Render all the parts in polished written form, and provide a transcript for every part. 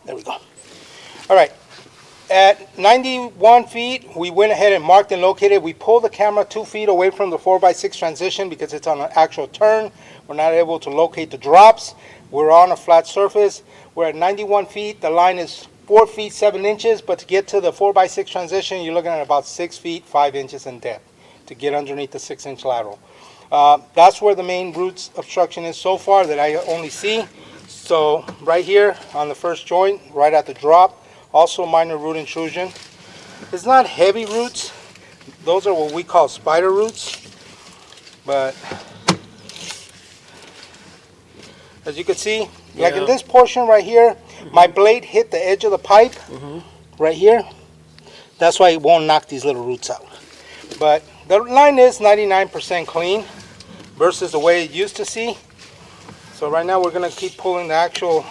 There we go. All right. At 91 feet, we went ahead and marked and located. We pulled the camera 2 feet away from the 4x6 transition because it's on an actual turn. We're not able to locate the drops. We're on a flat surface. We're at 91 feet. The line is 4 feet 7 inches, but to get to the 4x6 transition, you're looking at about 6 feet 5 inches in depth to get underneath the 6-inch lateral. That's where the main roots obstruction is so far that I only see. So right here on the first joint, right at the drop, also minor root intrusion. It's not heavy roots. Those are what we call spider roots. But as you can see, like in this portion right here, my blade hit the edge of the pipe right here. That's why it won't knock these little roots out. But the line is 99% clean versus the way it used to see. So right now we're going to keep pulling the actual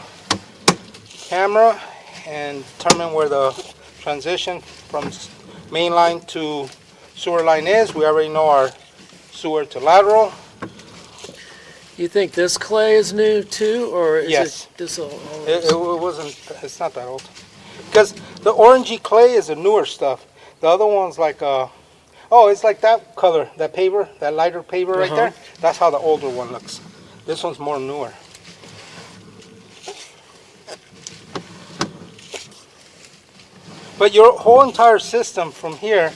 camera and determine where the transition from main line to sewer line is. We already know our sewer to lateral. You think this clay is new too, or is Yes. it this old? It wasn't, it's not that old. Because the orangey clay is the newer stuff. The other one's like, oh, it's like that color, that paver, that lighter paver right there. That's how the older one looks. This one's more newer. But your whole entire system from here,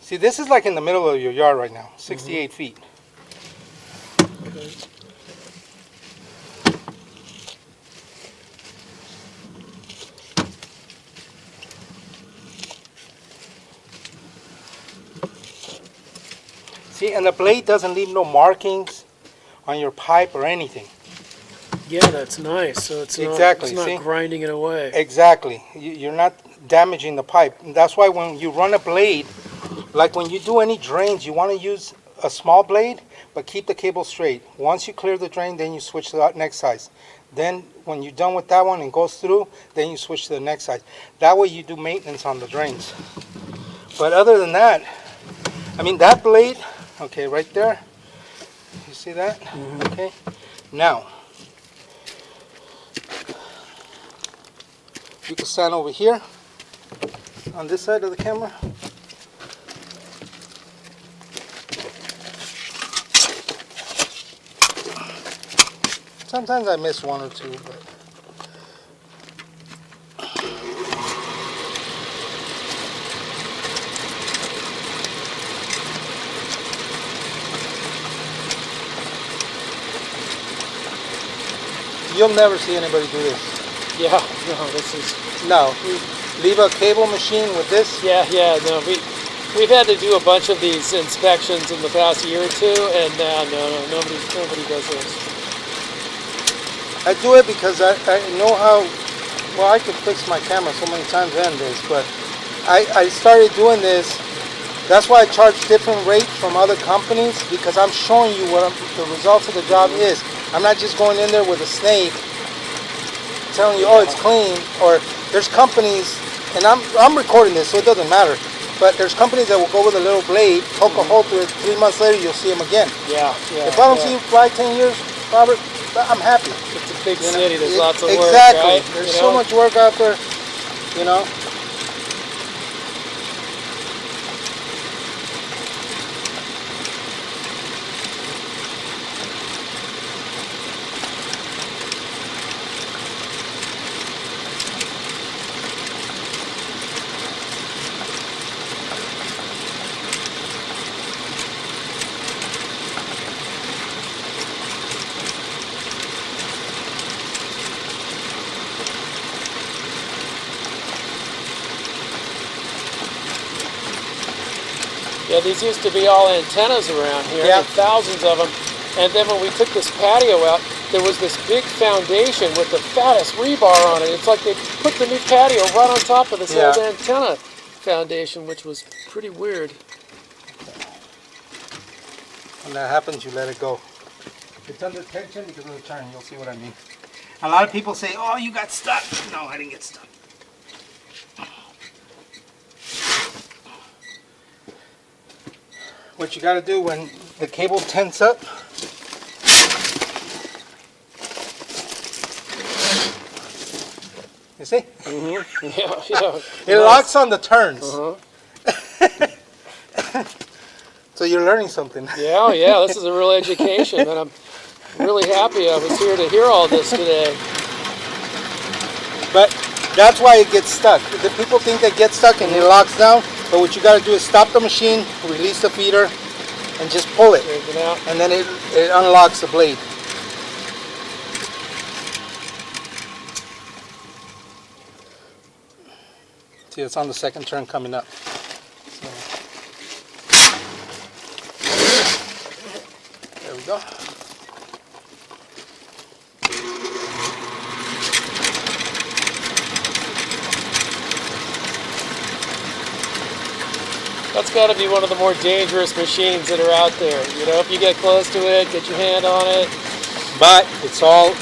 see, this is like in the middle of your yard right now, 68 feet. Okay. See, and the blade doesn't leave no markings on your pipe or anything. Yeah, that's nice. So it's Exactly, not see? grinding it away. Exactly. You're not damaging the pipe. And that's why when you run a blade, like when you do any drains, you want to use a small blade, but keep the cable straight. Once you clear the drain, then you switch to the next size. Then when you're done with that one and goes through, then you switch to the next size. That way you do maintenance on the drains. But other than that, I mean, that blade, okay, right there, you see that? Okay. Now, you can stand over here on this side of the camera. Sometimes I miss one or two, but you'll never see anybody do this. Yeah, no, this is. No, leave a cable machine with this. Yeah, no, we've had to do a bunch of these inspections in the past year or two, and nobody does this. I do it because I know how, well, I could fix my camera so many times and this, but I started doing this. That's why I charge different rates from other companies, because I'm showing you what the results of the job is. I'm not just going in there with a snake telling you, oh, it's clean, or there's companies, and I'm recording this, so it doesn't matter, but there's companies that will go with a little blade, poke a hole through it, 3 months later, you'll see them again. Yeah. If I don't see you fly 10 years, Robert, I'm happy. It's a big city, there's lots of work, exactly. right? There's so much work out there, you know. Yeah, these used to be all antennas around here, and thousands of them. And then when we took this patio out, there was this big foundation with the fattest rebar on it. It's like they put the new patio right on top of this old antenna foundation, which was pretty weird. When that happens, you let it go. It's under tension because of the turn. You'll see what I mean. A lot of people say, oh, you got stuck. No, I didn't get stuck. What you got to do when the cable tense up, You see? Yeah, yeah. It locks on the turns. So you're learning something. Yeah, yeah. This is a real education, and I'm really happy I was here to hear all this today. But that's why it gets stuck. The people think they get stuck and it locks down, but what you got to do is stop the machine, release the feeder, and just pull it. Take it out. And then it unlocks the blade. See, it's on the second turn coming up. So, there we go. That's got to be one of the more dangerous machines that are out there. You know, if you get close to it, get your hand on it. But it's all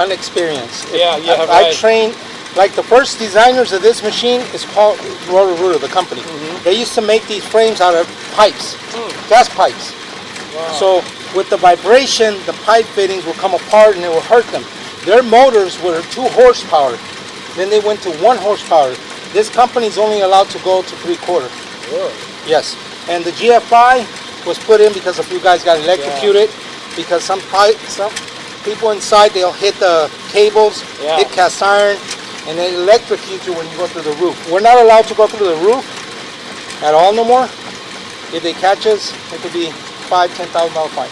unexperienced. Yeah, yeah, I right. train, like the first designers of this machine is called Roto-Rooter, the company. They used to make these frames out of pipes, gas pipes. Wow. So with the vibration, the pipe fittings will come apart and it will hurt them. Their motors were 2 horsepower. Then they went to 1 horsepower. This company is only allowed to go to 3/4. Really? Yes. And the GFI was put in because a few guys got electrocuted. Because some people inside, they'll hit the cables, hit cast iron, and they electrocute you when you go through the roof. We're not allowed to go through the roof at all no more. If they catch us, it could be $5,000-$10,000 fine.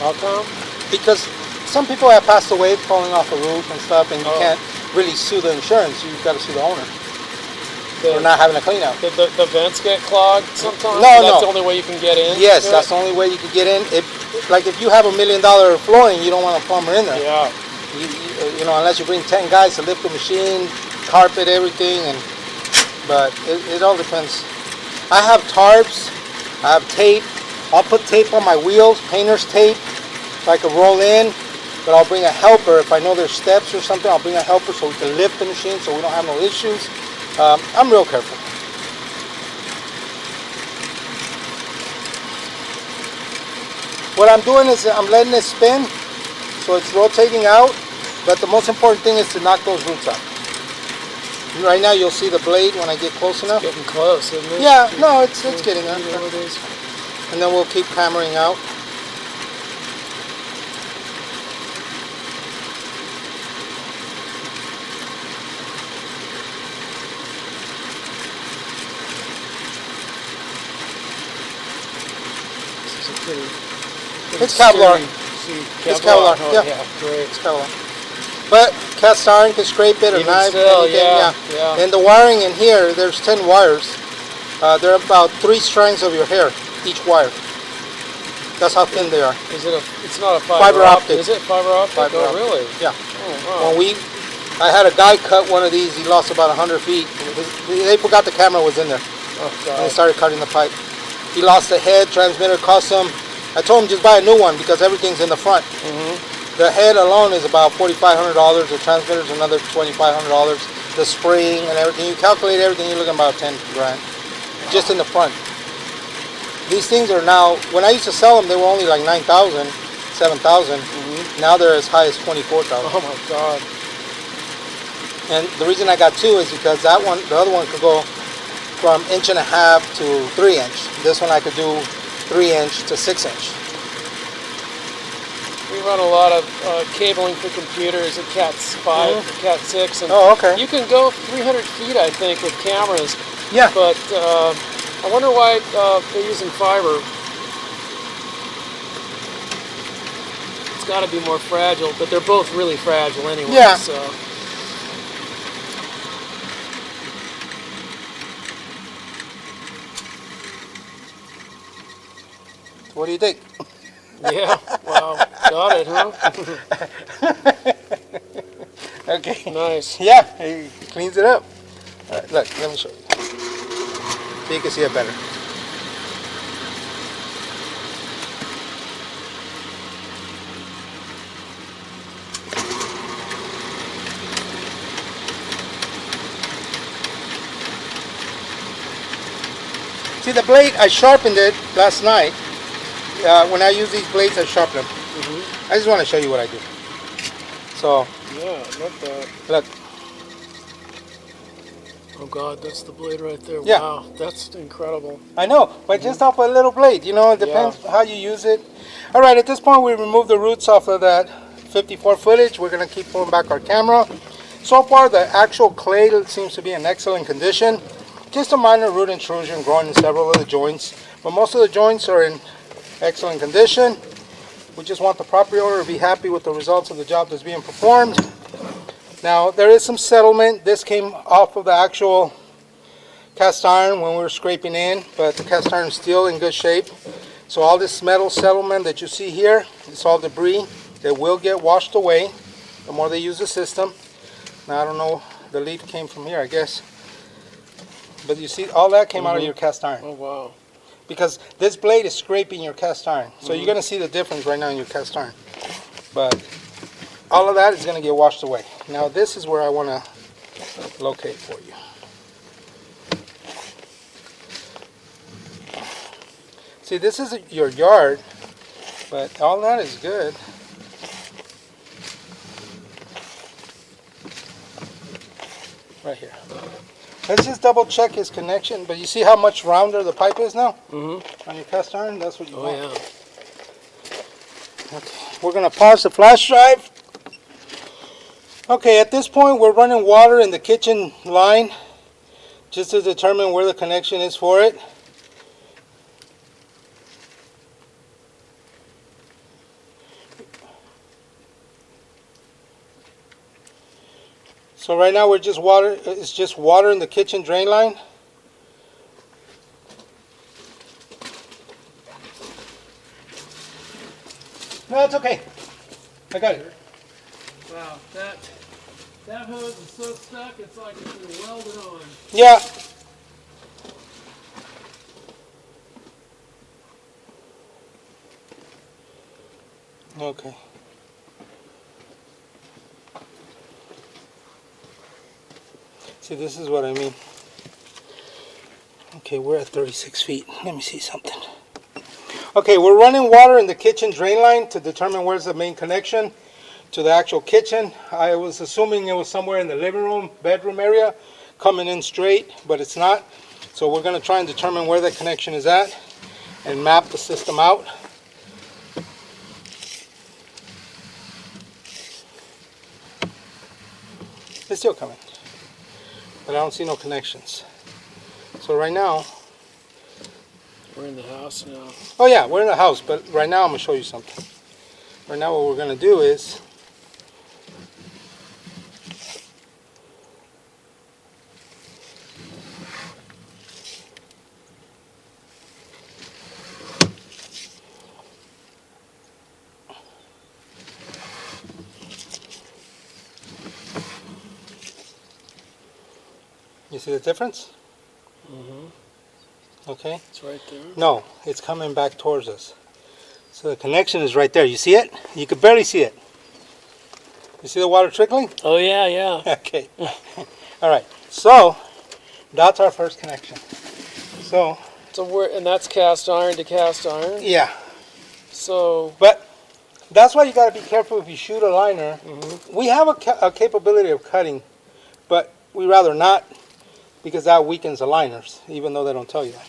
How come? Because some people have passed away falling off a roof and stuff, and you can't really sue the insurance. You've got to sue the owner for not having a clean out. The vents get clogged sometimes? No, That's the only way you can get in? Yes, that's the only way you can get in. Like if you have $1 million flooring, you don't want a plumber in there. Yeah. You know, unless you bring 10 guys to lift the machine, carpet everything, but it all depends. I have tarps, I have tape. I'll put tape on my wheels, painter's tape, so I can roll in. But I'll bring a helper if I know there's steps or something. I'll bring a helper so we can lift the machine, so we don't have no issues. I'm real careful. What I'm doing is I'm letting it spin, so it's rotating out. But the most important thing is to knock those roots out. Right now you'll see the blade when I get close enough. Getting close, isn't it? Yeah, no, it's getting there. There it is. And then we'll keep hammering out. It's Kevlar. It's Kevlar. Oh, yeah, great. it's Kevlar. But cast iron can scrape it, or Even knife, still, anything. yeah. And the wiring in here, there's 10 wires. They're about 3 strands of your hair, each wire. That's how thin they are. Is it it's not a fiber optic. Is it fiber optic? Fiber optic. Really? Yeah. Oh, wow. When I had a guy cut one of these. He lost about 100 feet. They forgot the camera was in there. Oh, And they God. started cutting the pipe. He lost the head, transmitter, custom. I told him just buy a new one because everything's in the front. The head alone is about $4,500. The transmitter's another $2,500. The spring and everything. You calculate everything, you're looking about 10 grand. Just in the front. These things are now, when I used to sell them, they were only like 9,000, 7,000. Now they're as high as 24,000. Oh, my God. And the reason I got 2 is because that one, the other one could go from 1.5 inches to 3 inch. This one I could do 3 inch to 6 inch. We run a lot of cabling for computers at Cat 5, Cat 6. And Oh, okay. you can go 300 feet, I think, with cameras. Yeah. But I wonder why they're using fiber. It's got to be more fragile, but they're both really fragile anyway. Yeah. So. What do you think? Yeah, wow, got it, huh? Okay. Nice. Yeah, he cleans it up. All right, look, let me show you. So you can see it better. See the blade, I sharpened it last night. When I use these blades, I sharpen them. I just want to show you what I do. So Yeah, look that. look, Oh God, that's the blade right there. Yeah. Wow, that's incredible. I know, but just off a little blade, you know, it depends how you use it. All right, at this point we remove the roots off of that 54 footage. We're gonna keep pulling back our camera. So far the actual clay seems to be in excellent condition. Just a minor root intrusion growing in several of the joints, but most of the joints are in excellent condition. We just want the property owner to be happy with the results of the job that's being performed. Now there is some settlement. This came off of the actual cast iron when we were scraping in, but the cast iron is still in good shape. So all this metal settlement that you see here, it's all debris that will get washed away the more they use the system. Now I don't know, the leaf came from here I guess, but you see all that came out of your cast iron. Oh wow. Because this blade is scraping your cast iron, so you're going to see the difference right now in your cast iron. But all of that is going to get washed away. Now this is where I want to locate for you. See, this is your yard, but all that is good. Right here. Let's just double check his connection, but you see how much rounder the pipe is now? On your cast iron? That's what you want. Yeah. Okay, we're going to pause the flash drive. Okay, at this point we're running water in the kitchen line just to determine where the connection is for it. So right now it's just water in the kitchen drain line. No, it's okay. I got it. Wow, that hose is so stuck, it's like it's been welded on. Yeah. Okay. See, this is what I mean. Okay, we're at 36 feet. Let me see something. Okay, we're running water in the kitchen drain line to determine where's the main connection to the actual kitchen. I was assuming it was somewhere in the living room, bedroom area, coming in straight, but it's not. So we're going to try and determine where the connection is at and map the system out. It's still coming, but I don't see no connections. So right now, We're in the house now. oh yeah, we're in the house, but right now I'm going to show you something. Right now what we're going to do is, you see the difference? Okay. It's right there. No, it's coming back towards us. So the connection is right there. You see it? You can barely see it. You see the water trickling? Oh yeah, yeah. Okay. All right. So that's our first connection. So And that's cast iron to cast iron. yeah, So but that's why you got to be careful if you shoot a liner. We have a capability of cutting, but we rather not, because that weakens the liners, even though they don't tell you that.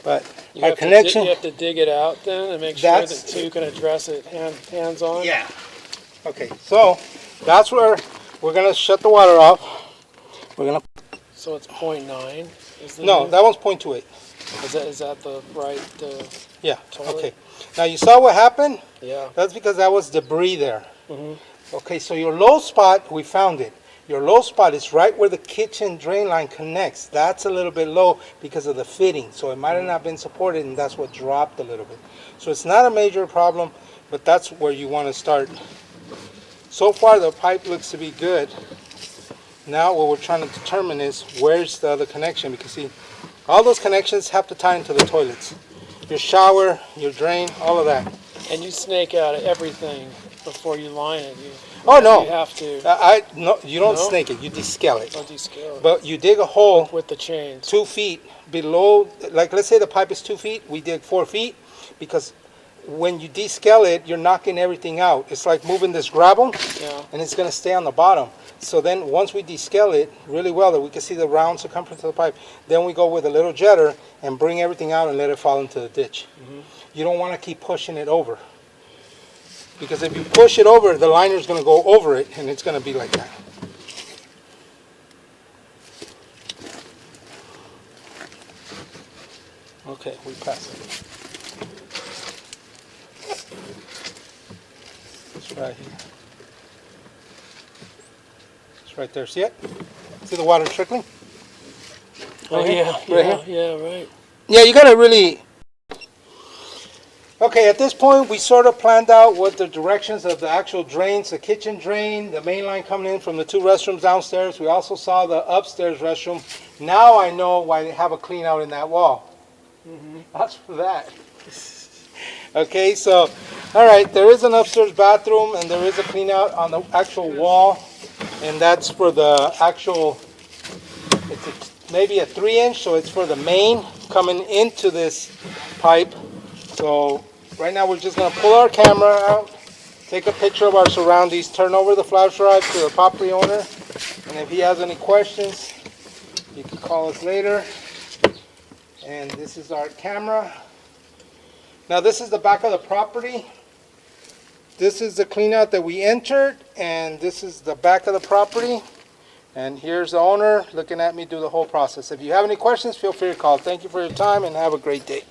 But you our have connection. you have to dig it out then and make sure That's- that you can address it hands on. Yeah. Okay, so that's where we're gonna shut the water off. We're gonna. So it's 0.9. Is the No, new- that one's 0.28. is that the right? Yeah. Toilet? Okay. Now you saw what happened. Yeah. That's because that was debris there. Okay, so your low spot, we found it. Your low spot is right where the kitchen drain line connects. That's a little bit low because of the fitting. So it might have not been supported, and that's what dropped a little bit. So it's not a major problem, but that's where you want to start. So far the pipe looks to be good. Now what we're trying to determine is where's the other connection, because see, all those connections have to tie into the toilets. Your shower, your drain, all of that. And you snake out everything before you line it. Oh no, You have to. no, you don't No? snake it, you descale it. Don't descale it But you dig a hole with the chains. 2 feet below, like let's say the pipe is 2 feet, we dig 4 feet, because when you descale it, you're knocking everything out. It's like moving this gravel, Yeah. and it's going to stay on the bottom. So then once we descale it really well, that we can see the round circumference of the pipe, then we go with a little jetter and bring everything out and let it fall into the ditch. You don't want to keep pushing it over. Because if you push it over, the liner's going to go over it, and it's going to be like that. Okay, we pass it. It's right here. It's right there. See it? See the water trickling? Oh, Right here? yeah, Right yeah, yeah, right. Yeah, you gotta really. Okay, at this point, we sort of planned out what the directions of the actual drains, the kitchen drain, the main line coming in from the two restrooms downstairs. We also saw the upstairs restroom. Now I know why they have a clean out in that wall. That's for that. Okay, so, all right, there is an upstairs bathroom and there is a clean out on the actual wall. And that's for the actual, maybe a 3-inch, so it's for the main coming into this pipe. So right now we're just going to pull our camera out, take a picture of our surroundings, turn over the flash drive to the property owner, and if he has any questions, you can call us later. And this is our camera. Now this is the back of the property. This is the clean out that we entered, and this is the back of the property. And here's the owner looking at me do the whole process. If you have any questions, feel free to call. Thank you for your time and have a great day.